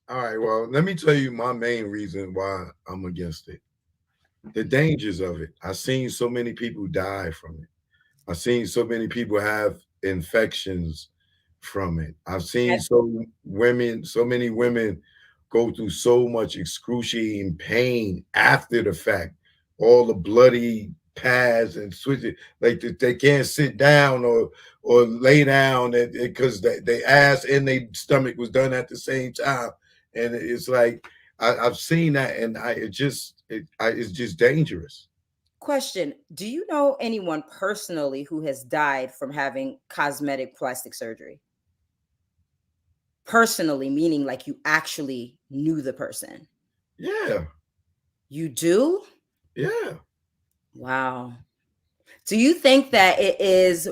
All right. Well, let me tell you my main reason why I'm against it. The dangers of it. I've seen so many people die from it. I've seen so many people have infections from it. I've seen so many women go through so much excruciating pain after the fact. All the bloody pads and switches, like they can't sit down or lay down because they ass and their stomach was done at the same time, and it's like I've seen that, and it's just dangerous. Question: do you know anyone personally who has died from having cosmetic plastic surgery? Personally, meaning like you actually knew the person. Yeah, You do? yeah. Wow. Do you think that it is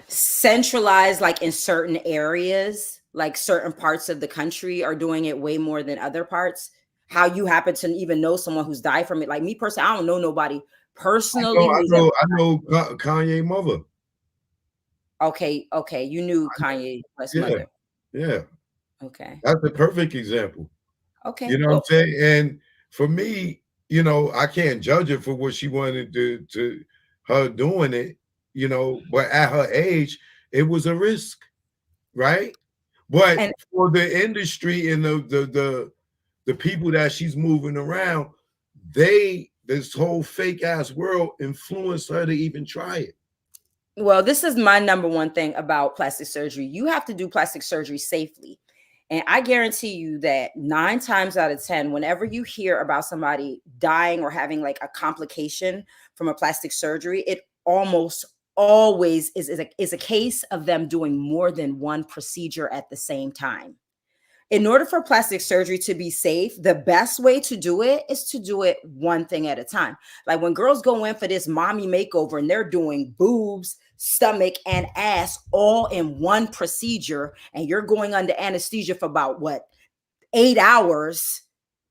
centralized like in certain areas, like certain parts of the country are doing it way more than other parts? How you happen to even know someone who's died from it? Like me personally, I don't know nobody personally who's ever. I know Kanye mother. Okay, okay, you knew Kanye West's Yeah, mother. yeah. Okay, That's a perfect example. okay. You know what I'm Well, saying? And for me, I can't judge her for what she wanted to her doing it, but at her age, it was a risk, right? But and for the industry and the people that she's moving around, this whole fake ass world influenced her to even try it. well, this is my number one thing about plastic surgery. You have to do plastic surgery safely. And I guarantee you that 9 times out of 10, whenever you hear about somebody dying or having like a complication from a plastic surgery, it almost always is a case of them doing more than one procedure at the same time. In order for plastic surgery to be safe, the best way to do it is to do it one thing at a time. Like when girls go in for this mommy makeover and they're doing boobs, stomach, and ass all in one procedure, and you're going under anesthesia for about what, 8 hours,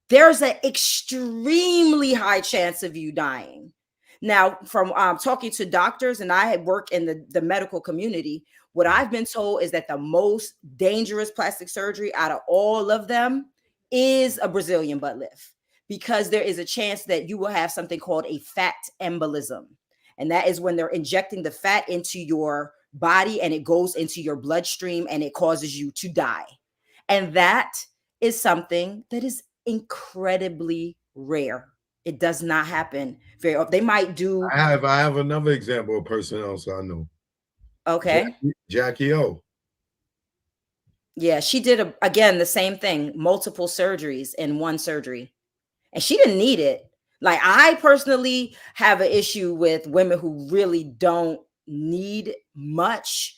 there's an extremely high chance of you dying. Now, from talking to doctors, and I had worked in the medical community, what I've been told is that the most dangerous plastic surgery out of all of them is a Brazilian butt lift, because there is a chance that you will have something called a fat embolism. And that is when they're injecting the fat into your body and it goes into your bloodstream and it causes you to die. And that is something that is incredibly rare. It does not happen very often. They might do. I have another example of a person else I know. Okay. Jackie O. Yeah, she did again the same thing, multiple surgeries in one surgery. And she didn't need it. Like I personally have an issue with women who really don't need much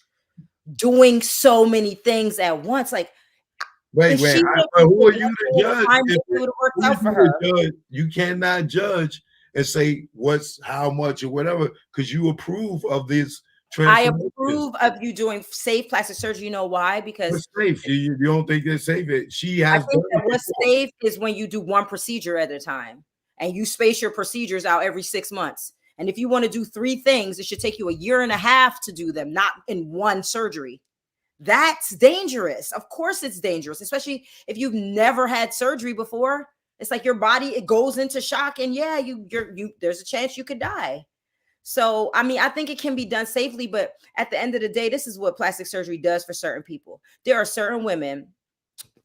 doing so many things at once. Like Wait, if wait. she would have been Who are doing you one to thing at judge? a time, maybe it would have worked Who are out for you her. to judge? You cannot judge and say what's how much or whatever because you approve of this I transformation. approve of you doing safe plastic surgery. You know why? Because What's safe? You don't think they're safe? She I has think done that it what's before. safe is when you do one procedure at a time and you space your procedures out every 6 months. And if you want to do 3 things, it should take you a year and a half to do them, not in one surgery. That's dangerous. Of course, it's dangerous, especially if you've never had surgery before. It's like your body, it goes into shock, and yeah, there's a chance you could die. So, I mean, I think it can be done safely, but at the end of the day, this is what plastic surgery does for certain people. There are certain women,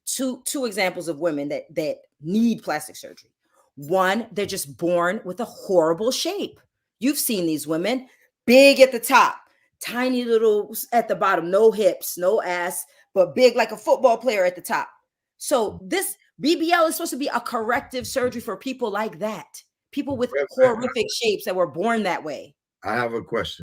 two examples of women that need plastic surgery. One, they're just born with a horrible shape. You've seen these women, big at the top, tiny little at the bottom, no hips, no ass, but big like a football player at the top. So this BBL is supposed to be a corrective surgery for people like that, people with Wait, horrific shapes that were born that way. I have a question.